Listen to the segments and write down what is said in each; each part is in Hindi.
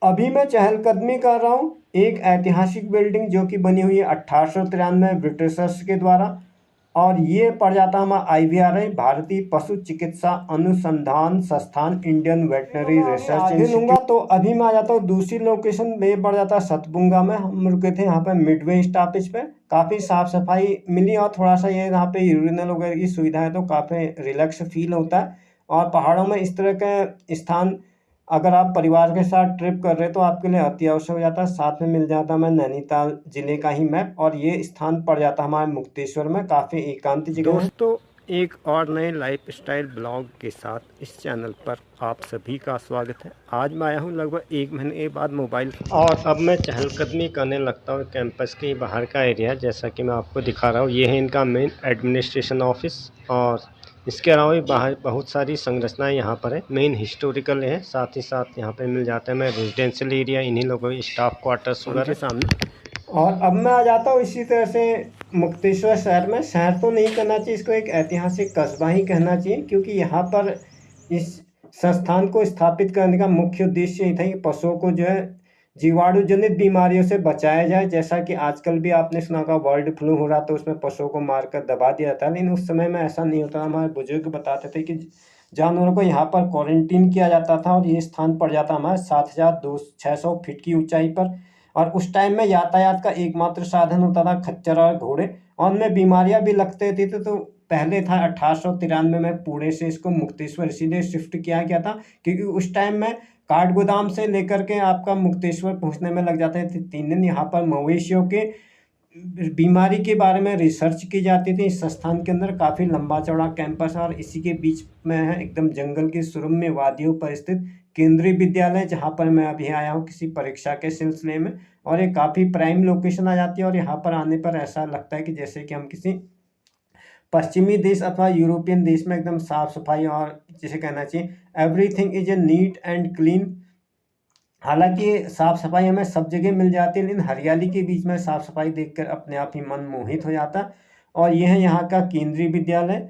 अभी मैं चहलकदमी कर रहा हूँ एक ऐतिहासिक बिल्डिंग जो कि बनी हुई है 1893 ब्रिटिशर्स के द्वारा। और ये पड़ जाता है हमारा IVRI, भारतीय पशु चिकित्सा अनुसंधान संस्थान, इंडियन वेटनरी रिसर्च इंस्टीट्यूट। तो अभी मैं आ जाता हूँ दूसरी लोकेशन में, पड़ जाता है सतबुंगा में। हम रुके थे यहाँ पे मिडवे स्टॉपेज पे। काफ़ी साफ सफाई मिली और थोड़ा सा ये यहाँ पे यूरिनल वगैरह की सुविधा है, तो काफ़ी रिलैक्स फील होता है। और पहाड़ों में इस तरह के स्थान अगर आप परिवार के साथ ट्रिप कर रहे हैं तो आपके लिए अति आवश्यक हो जाता है। साथ में मिल जाता है मैं नैनीताल जिले का ही मैप, और ये स्थान पड़ जाता है हमारे मुक्तेश्वर में, काफ़ी एकांत जगह है। दोस्तों, एक और नए लाइफस्टाइल ब्लॉग के साथ इस चैनल पर आप सभी का स्वागत है। आज मैं आया हूँ लगभग 1 महीने बाद मोबाइल, और अब मैं चहलकदमी करने लगता हूँ कैंपस के बाहर का एरिया। जैसा कि मैं आपको दिखा रहा हूँ, ये है इनका मेन एडमिनिस्ट्रेशन ऑफिस, और इसके अलावा भी बाहर बहुत सारी संरचनाएं यहाँ पर है। मेन हिस्टोरिकल है, साथ ही साथ यहाँ पे मिल जाता है मैं रेजिडेंशियल एरिया, इन्हीं लोगों के स्टाफ क्वार्टर्स वगैरह सामने। और अब मैं आ जाता हूँ इसी तरह से मुक्तेश्वर शहर में। शहर तो नहीं कहना चाहिए इसको, एक ऐतिहासिक कस्बा ही कहना चाहिए, क्योंकि यहाँ पर इस संस्थान को स्थापित करने का मुख्य उद्देश्य ये था कि पशुओं को जो है जीवाणु जनित बीमारियों से बचाया जाए। जैसा कि आजकल भी आपने सुना होगा वर्ल्ड फ्लू हो रहा, तो उसमें पशुओं को मारकर दबा दिया जाता है, लेकिन उस समय में ऐसा नहीं होता। हमारे बुजुर्ग बताते थे कि जानवरों को यहाँ पर क्वारंटीन किया जाता था, और ये स्थान पड़ जाता हमारे 7,600 फीट की ऊंचाई पर। और उस टाइम में यातायात का एकमात्र साधन होता था खच्चर और घोड़े, और उनमें बीमारियां भी लगते थे। तो पहले था 1893 में पुणे से इसको मुक्तेश्वर इसीलिए शिफ्ट किया गया था, क्योंकि उस टाइम में काठगोदाम से लेकर के आपका मुक्तेश्वर पहुंचने में लग जाते थे 3 दिन। यहाँ पर मवेशियों के बीमारी के बारे में रिसर्च की जाती थी। इस संस्थान के अंदर काफ़ी लंबा चौड़ा कैंपस है, और इसी के बीच में है एकदम जंगल की सुरम्य वादियों पर स्थित केंद्रीय विद्यालय, जहाँ पर मैं अभी आया हूँ किसी परीक्षा के सिलसिले में। और ये काफ़ी प्राइम लोकेशन आ जाती है, और यहाँ पर आने पर ऐसा लगता है कि जैसे कि हम किसी पश्चिमी देश अथवा यूरोपियन देश में एकदम साफ सफाई, और जिसे कहना चाहिए everything is a neat and clean. हालांकि साफ सफाई हमें सब जगह मिल जाती है, लेकिन हरियाली के बीच में साफ सफाई देखकर अपने आप ही मन मोहित हो जाता है। और यह है यहाँ का केंद्रीय विद्यालय।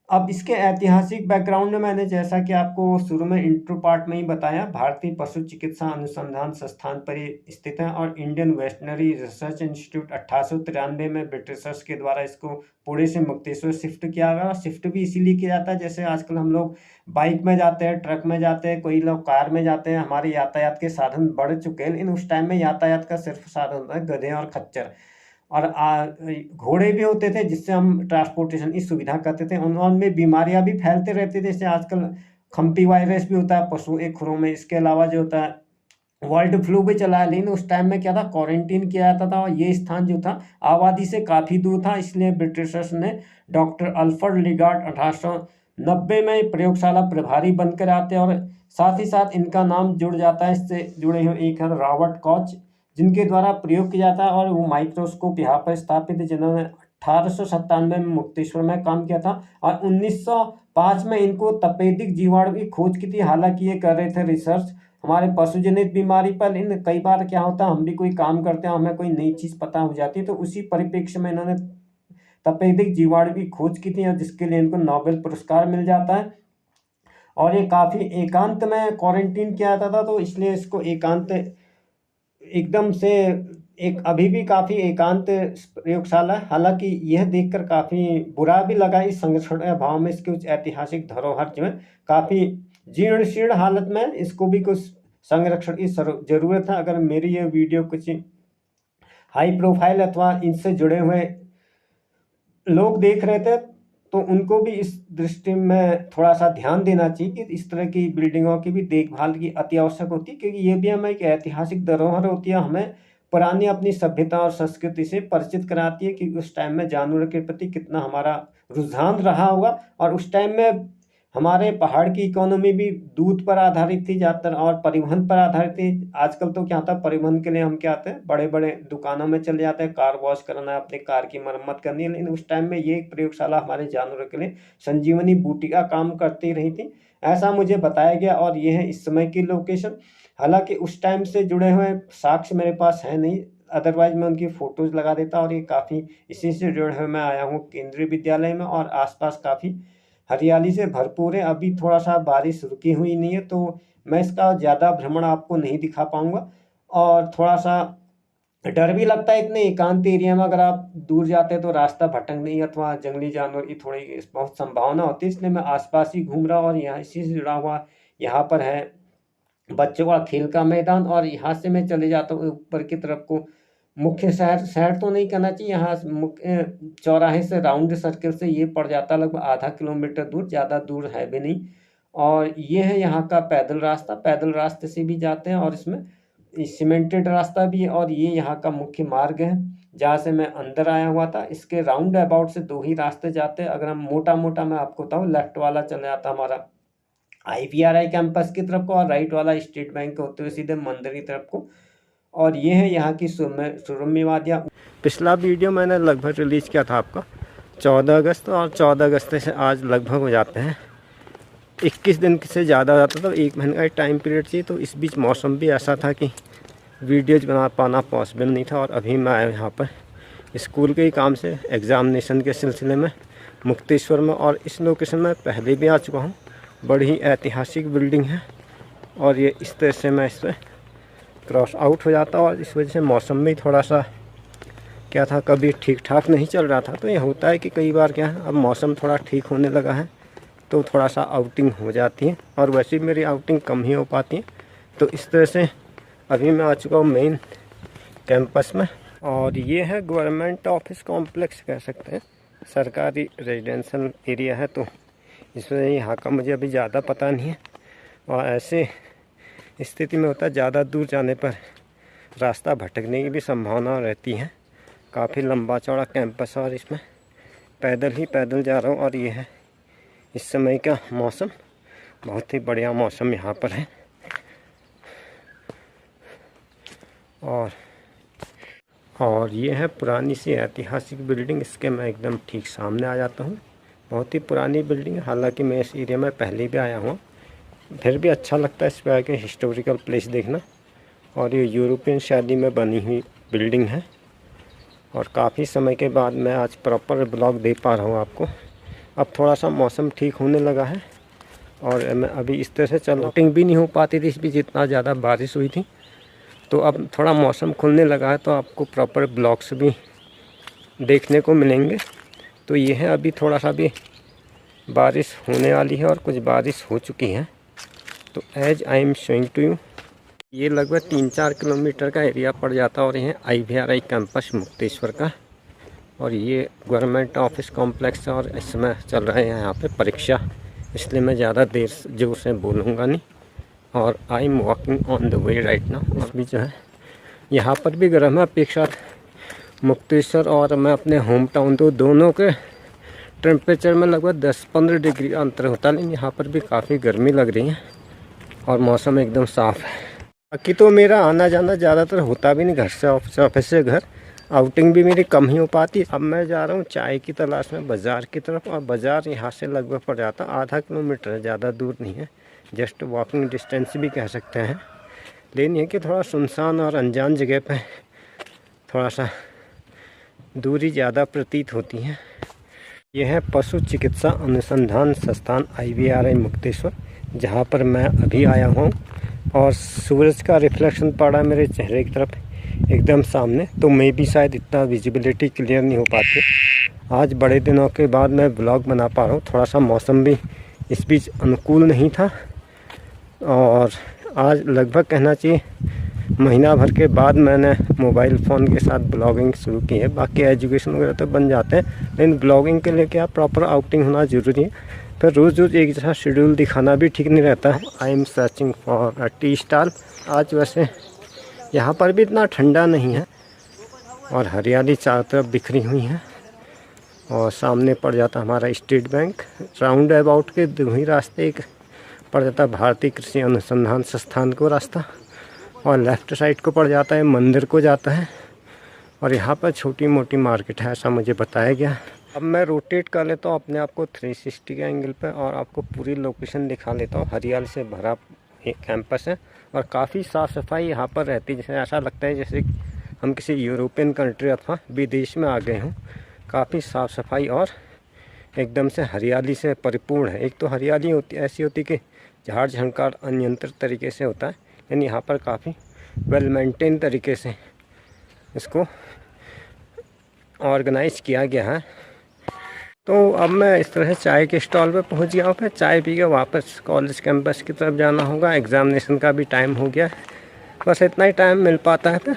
अब इसके ऐतिहासिक बैकग्राउंड में मैंने, जैसा कि आपको शुरू में इंट्रो पार्ट में ही बताया, भारतीय पशु चिकित्सा अनुसंधान संस्थान पर ये स्थित है, और इंडियन वेटनरी रिसर्च इंस्टीट्यूट 1893 में ब्रिटिशर्स के द्वारा इसको पुणे से मुक्तेश्वर शिफ्ट किया गया। शिफ्ट भी इसीलिए किया जाता है, जैसे आजकल हम लोग बाइक में जाते हैं, ट्रक में जाते हैं, कोई लोग कार में जाते हैं। हमारे यातायात के साधन बढ़ चुके हैं, लेकिन उस टाइम में यातायात का सिर्फ साधन होता है गधे और खच्चर, और घोड़े भी होते थे जिससे हम ट्रांसपोर्टेशन की सुविधा करते थे। उनमें बीमारियां भी फैलते रहती थी, जैसे आजकल खम्पी वायरस भी होता है पशु के खुरों में। इसके अलावा जो होता है वर्ल्ड फ्लू भी चला है, लेकिन उस टाइम में क्या था, क्वारंटीन किया जाता था, और ये स्थान जो था आबादी से काफ़ी दूर था। इसलिए ब्रिटिशर्स ने डॉक्टर अल्फ्रेड लिगार्ड 1890 में प्रयोगशाला प्रभारी बनकर आते हैं, और साथ ही साथ इनका नाम जुड़ जाता है, इससे जुड़े हुए एक है रॉबर्ट कॉच, जिनके द्वारा प्रयोग किया जाता है। और वो माइक्रोस्कोप यहाँ पर स्थापित है, जिन्होंने 1897 में मुक्तेश्वर में काम किया था, और 1905 में इनको तपेदिक जीवाणु की खोज की थी। हालांकि ये कर रहे थे रिसर्च हमारे पशुजनित बीमारी पर, लेकिन कई बार क्या होता है, हम भी कोई काम करते हैं, हमें कोई नई चीज़ पता हो जाती है, तो उसी परिप्रेक्ष्य में इन्होंने तपेदिक जीवाणु की खोज की थी, और जिसके लिए इनको नोबेल पुरस्कार मिल जाता है। और ये काफ़ी एकांत में क्वारंटीन किया जाता था, तो इसलिए इसको एकांत एकदम से एक अभी भी काफ़ी एकांत प्रयोगशाला है। हालांकि यह देखकर काफ़ी बुरा भी लगा, इस संरक्षण के अभाव में इसकी कुछ ऐतिहासिक धरोहर जो है काफ़ी जीर्ण शीर्ण हालत में, इसको भी कुछ संरक्षण की जरूरत है। अगर मेरी ये वीडियो कुछ हाई प्रोफाइल अथवा इनसे जुड़े हुए लोग देख रहे थे, तो उनको भी इस दृष्टि में थोड़ा सा ध्यान देना चाहिए कि इस तरह की बिल्डिंगों की भी देखभाल की अति आवश्यक होती है, क्योंकि ये भी हमें एक ऐतिहासिक धरोहर होती है, हमें पुरानी अपनी सभ्यता और संस्कृति से परिचित कराती है कि उस टाइम में जानवरों के प्रति कितना हमारा रुझान रहा होगा। और उस टाइम में हमारे पहाड़ की इकोनॉमी भी दूध पर आधारित थी ज़्यादातर, और परिवहन पर आधारित थी। आजकल तो क्या होता है, परिवहन के लिए हम क्या आते हैं, बड़े बड़े दुकानों में चले जाते हैं, कार वॉश करना है, अपनी कार की मरम्मत करनी है, लेकिन उस टाइम में ये एक प्रयोगशाला हमारे जानवरों के लिए संजीवनी बूटी का काम करती रही थी, ऐसा मुझे बताया गया। और ये है इस समय की लोकेशन। हालांकि उस टाइम से जुड़े हुए साक्ष्य मेरे पास है नहीं, अदरवाइज मैं उनकी फ़ोटोज़ लगा देता। और ये काफ़ी इसी से जुड़े हुए मैं आया हूँ केंद्रीय विद्यालय में, और आसपास काफ़ी हरियाली से भरपूर है। अभी थोड़ा सा बारिश रुकी हुई नहीं है, तो मैं इसका ज़्यादा भ्रमण आपको नहीं दिखा पाऊँगा। और थोड़ा सा डर भी लगता है इतने एकांत एरिया में, अगर आप दूर जाते हैं तो रास्ता भटकने की अथवा जंगली जानवर की थोड़ी बहुत संभावना होती है, इसलिए मैं आसपास ही घूम रहा हूँ। और यहाँ इसी से जुड़ा हुआ यहाँ पर है बच्चों का खेल का मैदान, और यहाँ से मैं चले जाता हूँ ऊपर की तरफ को मुख्य शहर। शहर तो नहीं कहना चाहिए, यहाँ मुख्य चौराहे से राउंड सर्किल से ये पड़ जाता है लगभग आधा किलोमीटर दूर, ज़्यादा दूर है भी नहीं। और ये है यहाँ का पैदल रास्ता, पैदल रास्ते से भी जाते हैं और इसमें सीमेंटेड रास्ता भी है। और ये यहाँ का मुख्य मार्ग है जहाँ से मैं अंदर आया हुआ था। इसके राउंड अबाउट से 2 ही रास्ते जाते हैं। अगर हम मोटा-मोटा मैं आपको बताऊँ, लेफ्ट वाला चला जाता हमारा IVRI कैंपस की तरफ को, और राइट वाला स्टेट बैंक के होते हुए सीधे मंदिर की तरफ को। और ये है यहाँ की सुरम्य वादियाँ। पिछला वीडियो मैंने लगभग रिलीज़ किया था आपका 14 अगस्त, और 14 अगस्त से आज लगभग हो जाते हैं 21 दिन से ज़्यादा हो जाता था, तो 1 महीने का टाइम पीरियड चाहिए। तो इस बीच मौसम भी ऐसा था कि वीडियोज बना पाना पॉसिबल नहीं था। और अभी मैं आया यहाँ पर स्कूल के ही काम से एग्ज़ामिनेशन के सिलसिले में मुक्तेश्वर में, और इस लोकेशन में पहले भी आ चुका हूँ। बड़ी ही ऐतिहासिक बिल्डिंग है, और ये इस तरह से मैं इस पर क्रॉस आउट हो जाता, और इस वजह से मौसम भी थोड़ा सा क्या था, कभी ठीक ठाक नहीं चल रहा था। तो ये होता है कि कई बार क्या है, अब मौसम थोड़ा ठीक होने लगा है तो थोड़ा सा आउटिंग हो जाती है, और वैसे भी मेरी आउटिंग कम ही हो पाती है। तो इस तरह से अभी मैं आ चुका हूँ मेन कैंपस में, और ये है गवर्नमेंट ऑफिस कॉम्प्लेक्स कह सकते हैं, सरकारी रेजिडेंशियल एरिया है। तो इस वजह यहाँ का मुझे अभी ज़्यादा पता नहीं है, और ऐसे स्थिति में होता है ज़्यादा दूर जाने पर रास्ता भटकने की भी संभावना रहती है। काफ़ी लंबा चौड़ा कैंपस है, और इसमें पैदल ही पैदल जा रहा हूँ। और ये है इस समय का मौसम, बहुत ही बढ़िया मौसम यहाँ पर है। और ये है पुरानी सी ऐतिहासिक बिल्डिंग, इसके मैं एकदम ठीक सामने आ जाता हूँ। बहुत ही पुरानी बिल्डिंग है, हालांकि मैं इस एरिया में पहले भी आया हूँ, फिर भी अच्छा लगता है इस पर आके हिस्टोरिकल प्लेस देखना। और ये यूरोपियन शैली में बनी हुई बिल्डिंग है, और काफ़ी समय के बाद मैं आज प्रॉपर ब्लॉग दे पा रहा हूँ आपको। अब थोड़ा सा मौसम ठीक होने लगा है, और मैं अभी इस तरह से चलटिंग भी नहीं हो पाती थी इस बीच, जितना ज़्यादा बारिश हुई थी। तो अब थोड़ा मौसम खुलने लगा है, तो आपको प्रॉपर ब्लॉग्स भी देखने को मिलेंगे। तो ये है, अभी थोड़ा सा भी बारिश होने वाली है, और कुछ बारिश हो चुकी है। तो as I am showing to you, ये लगभग 3-4 किलोमीटर का एरिया पड़ जाता है, और ये IVRI कैंपस मुक्तेश्वर का। और ये गवर्नमेंट ऑफिस कॉम्प्लेक्स है, और इस समय चल रहे हैं यहाँ पे परीक्षा, इसलिए मैं ज़्यादा देर जोर से बोलूँगा नहीं। और I am walking on the way right now. और भी जो है यहाँ पर भी गर्म है अपेक्षा मुक्तेश्वर और मैं अपने होम टाउन, तो दोनों के टेम्परेचर में लगभग 10-15 डिग्री का अंतर होता है, लेकिन यहाँ पर भी काफ़ी गर्मी लग रही है, और मौसम एकदम साफ़ है। बाकी तो मेरा आना जाना ज़्यादातर होता भी नहीं, घर से ऑफिस से घर, आउटिंग भी मेरी कम ही हो पाती। अब मैं जा रहा हूँ चाय की तलाश में बाज़ार की तरफ, और बाज़ार यहाँ से लगभग पड़ जाता आधा किलोमीटर है, ज़्यादा दूर नहीं है, जस्ट वॉकिंग डिस्टेंस भी कह सकते हैं। लेकिन ये कि थोड़ा सुनसान और अनजान जगह पे थोड़ा सा दूरी ज़्यादा प्रतीत होती है। यह है पशु चिकित्सा अनुसंधान संस्थान IVRI मुक्तेश्वर, जहाँ पर मैं अभी आया हूँ, और सूरज का रिफ्लेक्शन पड़ा मेरे चेहरे की तरफ एकदम सामने, तो मैं भी शायद इतना विजिबिलिटी क्लियर नहीं हो पाती। आज बड़े दिनों के बाद मैं ब्लॉग बना पा रहा हूँ। थोड़ा सा मौसम भी इस बीच अनुकूल नहीं था, और आज लगभग कहना चाहिए महीना भर के बाद मैंने मोबाइल फ़ोन के साथ ब्लॉगिंग शुरू की है। बाकी एजुकेशन वगैरह तो बन जाते हैं, लेकिन ब्लॉगिंग के लिए क्या प्रॉपर आउटिंग होना ज़रूरी है। फिर रोज़ एक जैसा शेड्यूल दिखाना भी ठीक नहीं रहता है। I am searching for a tea stall. आज वैसे यहाँ पर भी इतना ठंडा नहीं है, और हरियाली चारों तरफ बिखरी हुई है, और सामने पड़ जाता हमारा स्टेट बैंक। राउंड अबाउट के 2 ही रास्ते, एक पड़ जाता भारतीय कृषि अनुसंधान संस्थान को रास्ता, और लेफ़्ट साइड को पड़ जाता है मंदिर को जाता है, और यहाँ पर छोटी मोटी मार्केट है, ऐसा मुझे बताया गया। अब मैं रोटेट कर लेता हूँ अपने आप को 360 के एंगल पर, और आपको पूरी लोकेशन दिखा लेता हूँ। हरियाली से भरा एक कैंपस है, और काफ़ी साफ़ सफाई यहाँ पर रहती है, जैसे ऐसा लगता है जैसे हम किसी यूरोपियन कंट्री अथवा विदेश में आ गए हों। काफ़ी साफ़ सफाई और एकदम से हरियाली से परिपूर्ण है। एक तो हरियाली होती ऐसी होती कि झाड़ झंकार अनियंत्रित तरीके से होता है, यानी यहाँ पर काफ़ी वेल मेंटेन तरीके से इसको ऑर्गेनाइज किया गया है। तो अब मैं इस तरह से चाय के स्टॉल पे पहुंच गया हूँ। फिर चाय पी के वापस कॉलेज कैंपस की तरफ जाना होगा। एग्ज़ामिनेशन का भी टाइम हो गया, बस इतना ही टाइम मिल पाता है।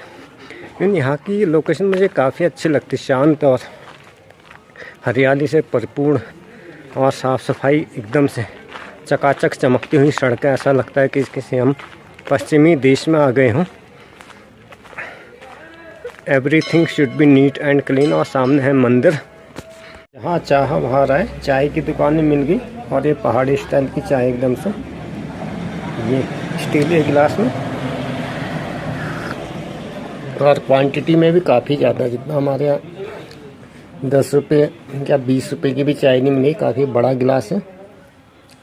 फिर यहाँ की लोकेशन मुझे काफ़ी अच्छी लगती, शांत और हरियाली से परिपूर्ण और साफ़ सफाई एकदम से, चकाचक चमकती हुई सड़कें। ऐसा लगता है कि किसी हम पश्चिमी देश में आ गए हों। Everything should be neat and clean. और सामने है मंदिर, जहाँ चाह वहाँ रहे। चाय की दुकानें मिल गई और ये पहाड़ी स्टाइल की चाय एकदम से, ये स्टील के गिलास में, और क्वांटिटी में भी काफ़ी ज़्यादा। जितना हमारे यहाँ 10 रुपये या 20 रुपये की भी चाय नहीं मिली। काफ़ी बड़ा गिलास है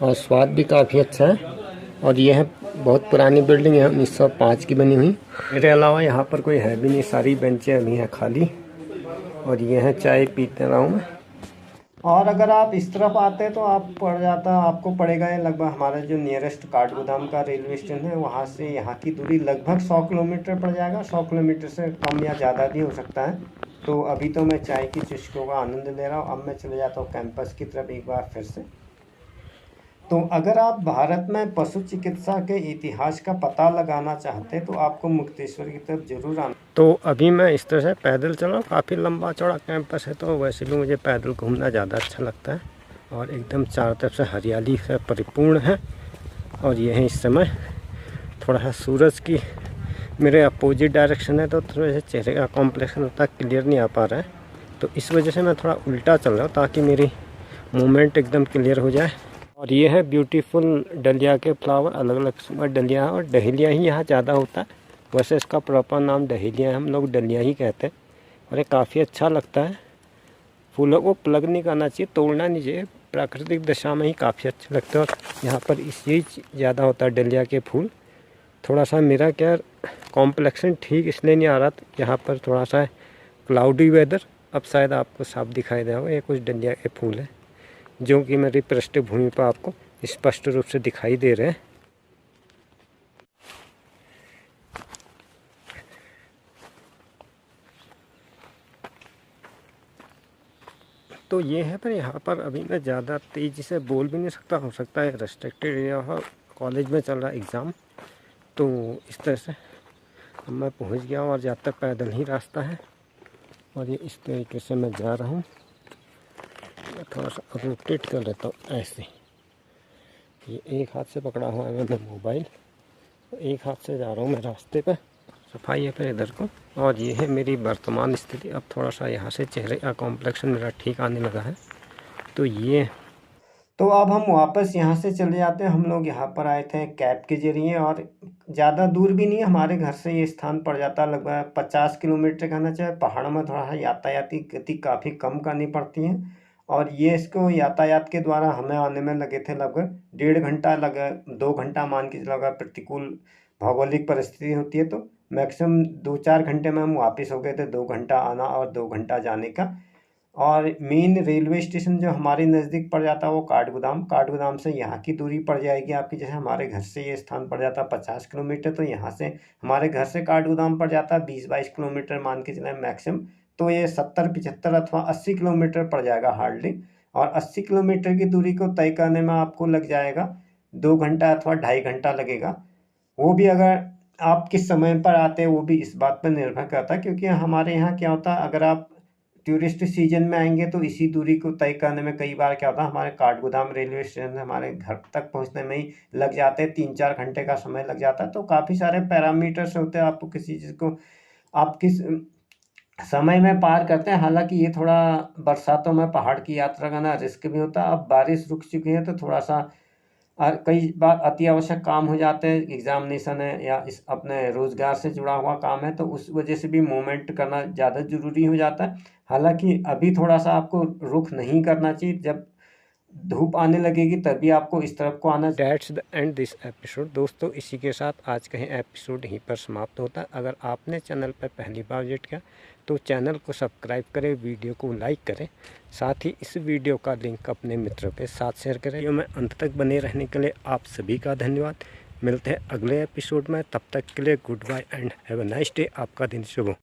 और स्वाद भी काफ़ी अच्छा है। और यह है बहुत पुरानी बिल्डिंग है, 1905 की बनी हुई। मेरे अलावा यहाँ पर कोई है भी नहीं, सारी बेंचें अभी हैं खाली। और ये है चाय पीते रहा हूँ मैं। और अगर आप इस तरफ आते तो आपको पड़ेगा ये लगभग, हमारा जो नियरेस्ट काठगोदाम का रेलवे स्टेशन है वहाँ से यहाँ की दूरी लगभग 100 किलोमीटर पड़ जाएगा। 100 किलोमीटर से कम या ज़्यादा भी हो सकता है। तो अभी तो मैं चाय की चुस्कियों का आनंद ले रहा हूँ। अब मैं चले जाता हूँ कैंपस की तरफ एक बार फिर से। तो अगर आप भारत में पशु चिकित्सा के इतिहास का पता लगाना चाहते हैं तो आपको मुक्तेश्वर की तरफ जरूर आना। तो अभी मैं इस तरह से पैदल चल रहा हूँ। काफ़ी लंबा चौड़ा कैंपस है, तो वैसे भी मुझे पैदल घूमना ज़्यादा अच्छा लगता है। और एकदम चारों तरफ से हरियाली से परिपूर्ण है। और यह है इस समय थोड़ा सा सूरज की मेरे अपोजिट डायरेक्शन है, तो थोड़े से चेहरे का कॉम्प्लेक्शन उतना क्लियर नहीं आ पा रहा है। तो इस वजह से मैं थोड़ा उल्टा चल रहा हूँ ताकि मेरी मूवमेंट एकदम क्लियर हो जाए। और ये है ब्यूटीफुल डलिया के फ्लावर, अलग अलग किस्म का डलिया है। और डहेलिया ही यहाँ ज़्यादा होता है, वैसे इसका प्रॉपर नाम डहेलिया है, हम लोग डलिया ही कहते हैं। और ये काफ़ी अच्छा लगता है। फूलों को प्लग नहीं करना चाहिए, तोड़ना नहीं चाहिए, प्राकृतिक दशा में ही काफ़ी अच्छे लगते हैं। और यहाँ पर यही ज़्यादा होता है डलिया के फूल। थोड़ा सा मेरा क्या कॉम्प्लेक्शन ठीक इसलिए नहीं आ रहा था, यहाँ पर थोड़ा सा क्लाउडी वेदर। अब शायद आपको साफ दिखाई दे होगा, ये कुछ डलिया के फूल है जो कि मेरी पृष्ठभूमि पर आपको स्पष्ट रूप से दिखाई दे रहे हैं। तो ये है, पर यहाँ पर अभी मैं ज़्यादा तेज़ी से बोल भी नहीं सकता, हो सकता है रेस्ट्रिक्टेड एरिया हो, कॉलेज में चल रहा है एग्ज़ाम। तो इस तरह से अब मैं पहुँच गया हूँ और जब तक पैदल ही रास्ता है। और ये इस तरीके से मैं जा रहा हूँ। मैं थोड़ा सा रोटेट कर लेता हूँ ऐसे। ये एक हाथ से पकड़ा हुआ है मैंने मोबाइल, तो एक हाथ से जा रहा हूँ मैं रास्ते पर। सफाई है फिर इधर को। और ये है मेरी वर्तमान स्थिति। अब थोड़ा सा यहाँ से चेहरे का कॉम्प्लेक्शन मेरा ठीक आने लगा है। तो ये, तो अब हम वापस यहाँ से चले जाते हैं। हम लोग यहाँ पर आए थे कैब के जरिए, और ज़्यादा दूर भी नहीं है हमारे घर से। ये स्थान पड़ जाता है लगभग 50 किलोमीटर कहना चाहिए। पहाड़ में थोड़ा सा यातायाती गति काफ़ी कम करनी पड़ती है। और ये इसको यातायात के द्वारा हमें आने में लगे थे लगभग 1.5 घंटा, लगा 2 घंटा मान के चलो। अगर प्रतिकूल भौगोलिक परिस्थिति होती है तो मैक्सिमम 2-4 घंटे में हम वापस हो गए थे। 2 घंटा आना और 2 घंटा जाने का। और मेन रेलवे स्टेशन जो हमारे नज़दीक पड़ जाता है वो काठगोदाम। काठगोदाम से यहाँ की दूरी पड़ जाएगी आपकी, जैसे हमारे घर से ये स्थान पड़ जाता है 50 किलोमीटर, तो यहाँ से हमारे घर से काठगोदाम पड़ जाता है 20-22 किलोमीटर मान के चलें मैक्सिमम। तो ये 70-75 अथवा 80 किलोमीटर पड़ जाएगा हार्डली। और 80 किलोमीटर की दूरी को तय करने में आपको लग जाएगा 2 घंटा अथवा 2.5 घंटा लगेगा। वो भी अगर आप किस समय पर आते हैं वो भी इस बात पर निर्भर करता है, क्योंकि हमारे यहाँ क्या होता है, अगर आप टूरिस्ट सीजन में आएंगे तो इसी दूरी को तय करने में कई बार क्या होता है, हमारे काठगोदाम रेलवे स्टेशन से हमारे घर तक पहुंचने में ही लग जाते हैं 3-4 घंटे का समय लग जाता है। तो काफ़ी सारे पैरामीटर्स होते हैं, आपको किसी चीज़ को आप किस समय में पार करते हैं। हालांकि ये थोड़ा बरसातों में पहाड़ की यात्रा करना रिस्क भी होता है। अब बारिश रुक चुकी है तो थोड़ा सा कई बार अति आवश्यक काम हो जाते हैं, एग्जामिनेशन है या इस अपने रोज़गार से जुड़ा हुआ काम है, तो उस वजह से भी मूवमेंट करना ज़्यादा ज़रूरी हो जाता है। हालांकि अभी थोड़ा सा आपको रुख नहीं करना चाहिए। जब धूप आने लगेगी तभी आपको इस तरफ को आना। That's the end this episode. दोस्तों इसी के साथ आज का एपिसोड यहीं पर समाप्त होता है। अगर आपने चैनल पर पहली बार विजिट किया तो चैनल को सब्सक्राइब करें, वीडियो को लाइक करें, साथ ही इस वीडियो का लिंक अपने मित्रों के साथ शेयर करें। वीडियो में अंत तक बने रहने के लिए आप सभी का धन्यवाद। मिलते हैं अगले एपिसोड में, तब तक के लिए goodbye and have a nice day. आपका दिन शुभ हो।